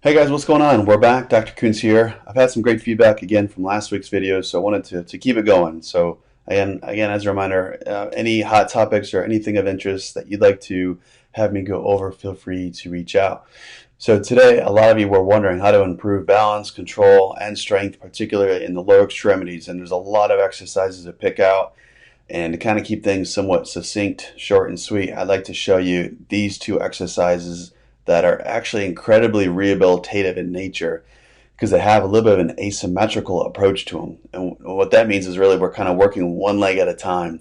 Hey guys, what's going on? We're back. Dr. Coons here. I've had some great feedback again from last week's video, so I wanted to keep it going. So again, as a reminder, any hot topics or anything of interest that you'd like to have me go over, feel free to reach out. So today, a lot of you were wondering how to improve balance, control, and strength, particularly in the lower extremities. And there's a lot of exercises to pick out. And to kind of keep things somewhat succinct, short, and sweet, I'd like to show you these two exercises that are actually incredibly rehabilitative in nature because they have a little bit of an asymmetrical approach to them. And what that means is really we're kind of working one leg at a time.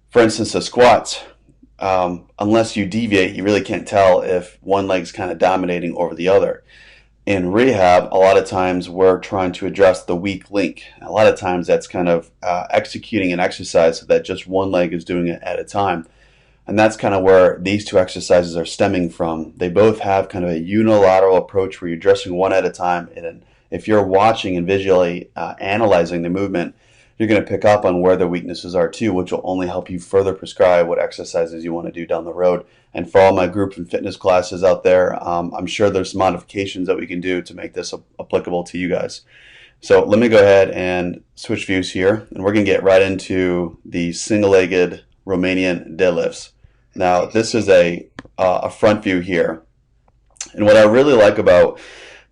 For instance, the squats, unless you deviate, you really can't tell if one leg's kind of dominating over the other. In rehab, a lot of times we're trying to address the weak link. A lot of times that's kind of executing an exercise so that just one leg is doing it at a time. And that's kind of where these two exercises are stemming from. They both have kind of a unilateral approach where you're addressing one at a time. And if you're watching and visually analyzing the movement, you're going to pick up on where the weaknesses are too, which will only help you further prescribe what exercises you want to do down the road. And for all my group and fitness classes out there, I'm sure there's some modifications that we can do to make this applicable to you guys. So let me go ahead and switch views here, and we're going to get right into the single-legged Romanian deadlifts. Now, this is a front view here. And what I really like about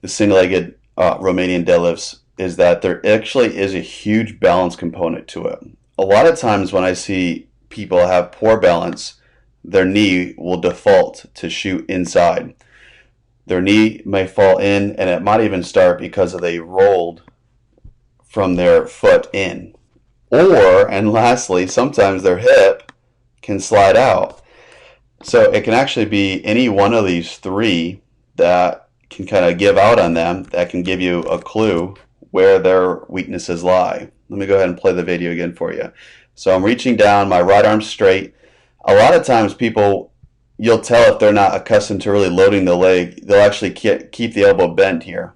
the single-legged Romanian deadlifts is that there actually is a huge balance component to it. A lot of times when I see people have poor balance, their knee will default to shoot inside. Their knee may fall in, and it might even start because they rolled from their foot in. Or, and lastly, sometimes their hip can slide out. So it can actually be any one of these three that can kind of give out on them, that can give you a clue where their weaknesses lie. Let me go ahead and play the video again for you. So I'm reaching down, my right arm straight. A lot of times people, you'll tell if they're not accustomed to really loading the leg, they'll actually keep the elbow bent here.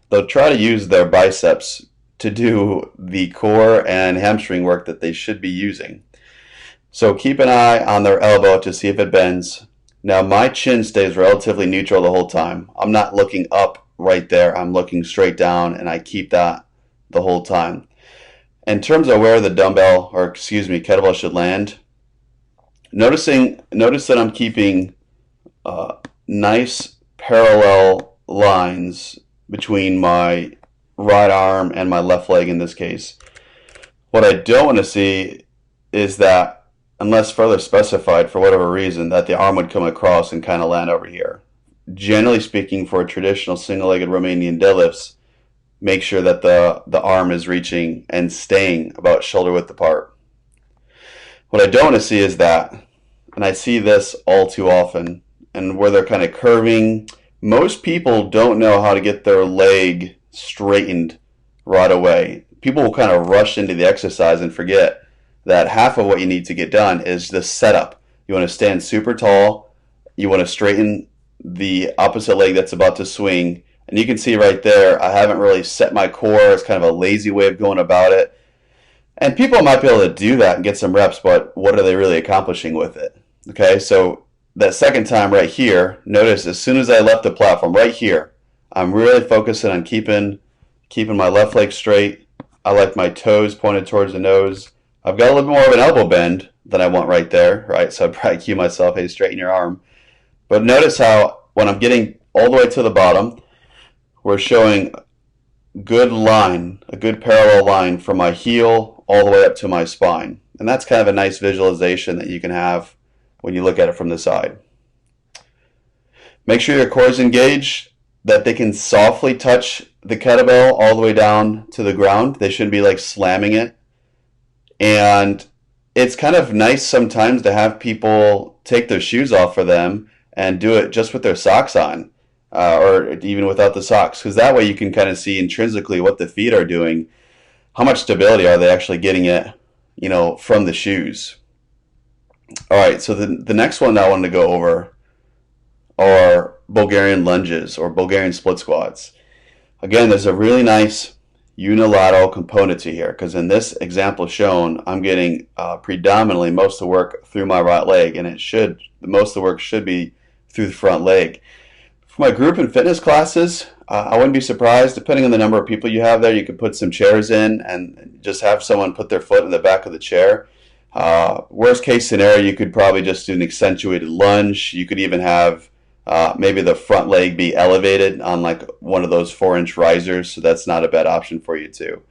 They'll try to use their biceps to do the core and hamstring work that they should be using. So keep an eye on their elbow to see if it bends. Now my chin stays relatively neutral the whole time. I'm not looking up right there. I'm looking straight down, and I keep that the whole time. In terms of where the dumbbell, or excuse me, kettlebell should land, notice that I'm keeping nice parallel lines between my right arm and my left leg in this case. What I don't want to see is that, unless further specified for whatever reason, that the arm would come across and kind of land over here. Generally speaking, for traditional single-legged Romanian deadlifts, make sure that the arm is reaching and staying about shoulder width apart. What I don't want to see is that, and I see this all too often, and where they're kind of curving. Most people don't know how to get their leg straightened right away. People will kind of rush into the exercise and forget that half of what you need to get done is the setup. You want to stand super tall. You want to straighten the opposite leg that's about to swing. And you can see right there, I haven't really set my core. It's kind of a lazy way of going about it. And people might be able to do that and get some reps, but what are they really accomplishing with it? Okay, so that second time right here, notice as soon as I left the platform, right here, I'm really focusing on keeping my left leg straight. I like my toes pointed towards the nose. I've got a little bit more of an elbow bend than I want right there, right? So I'd probably cue myself, hey, straighten your arm. But notice how when I'm getting all the way to the bottom, we're showing good line, a good parallel line from my heel all the way up to my spine. And that's kind of a nice visualization that you can have when you look at it from the side. Make sure your core is engaged, that they can softly touch the kettlebell all the way down to the ground. They shouldn't be like slamming it. And it's kind of nice sometimes to have people take their shoes off for them and do it just with their socks on, or even without the socks, because that way you can kind of see intrinsically what the feet are doing, how much stability are they actually getting it, from the shoes. All right, so the next one that I wanted to go over are Bulgarian lunges or Bulgarian split squats. Again, there's a really nice unilateral component to here, because in this example shown, I'm getting predominantly most of the work through my right leg, and most of the work should be through the front leg. For my group and fitness classes, I wouldn't be surprised, depending on the number of people you have there, you could put some chairs in and just have someone put their foot in the back of the chair. Worst case scenario, you could probably just do an accentuated lunge. You could even have maybe the front leg be elevated on like one of those 4-inch risers, so that's not a bad option for you too.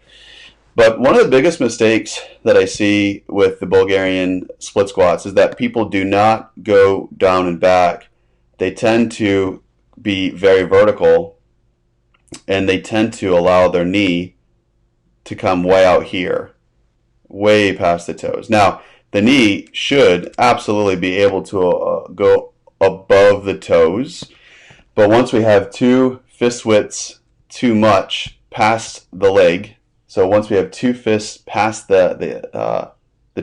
But one of the biggest mistakes that I see with the Bulgarian split squats is that people do not go down and back. They tend to be very vertical, and they tend to allow their knee to come way out here, way past the toes. Now, the knee should absolutely be able to go above the toes, but once we have two fist widths too much past the leg, so once we have two fists past the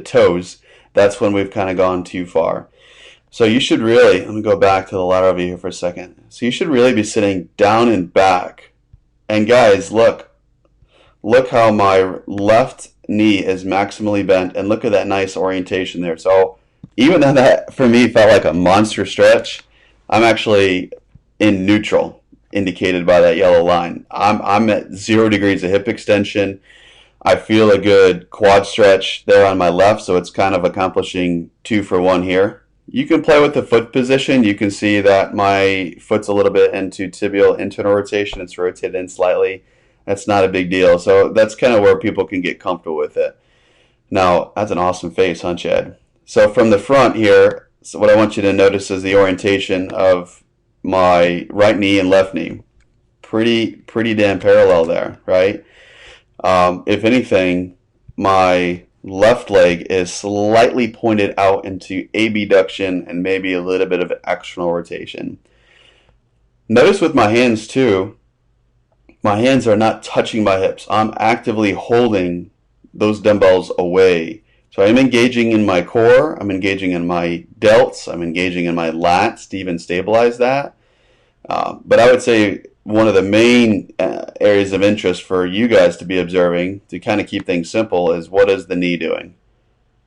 toes, that's when we've kind of gone too far. So you should really, let me go back to the lateral view here for a second. So you should really be sitting down and back. And guys, look how my left knee is maximally bent, and look at that nice orientation there. So even though that for me felt like a monster stretch, I'm actually in neutral, indicated by that yellow line. I'm at 0 degrees of hip extension. I feel a good quad stretch there on my left, so it's kind of accomplishing 2 for 1 here. You can play with the foot position. You can see that my foot's a little bit into tibial internal rotation. It's rotated in slightly. That's not a big deal. So that's kind of where people can get comfortable with it. Now, that's an awesome face, huh, Chad? So from the front here, so what I want you to notice is the orientation of my right knee and left knee. Pretty damn parallel there, right? If anything, my left leg is slightly pointed out into abduction and maybe a little bit of external rotation. Notice with my hands too, my hands are not touching my hips. I'm actively holding those dumbbells away. So I'm engaging in my core, I'm engaging in my delts, I'm engaging in my lats to even stabilize that. But I would say one of the main areas of interest for you guys to be observing to kind of keep things simple is, what is the knee doing?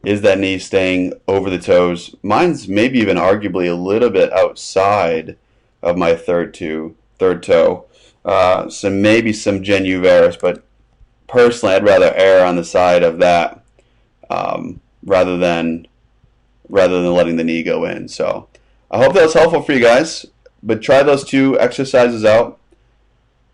Is that knee staying over the toes? Mine's maybe even arguably a little bit outside of my third toe. So maybe some genu varus, but personally I'd rather err on the side of that rather than letting the knee go in. So I hope that was helpful for you guys. But try those 2 exercises out.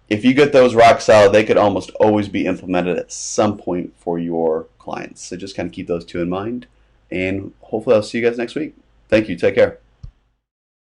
If you get those rock solid, they could almost always be implemented at some point for your clients. So just kind of keep those 2 in mind. And hopefully I'll see you guys next week. Thank you. Take care.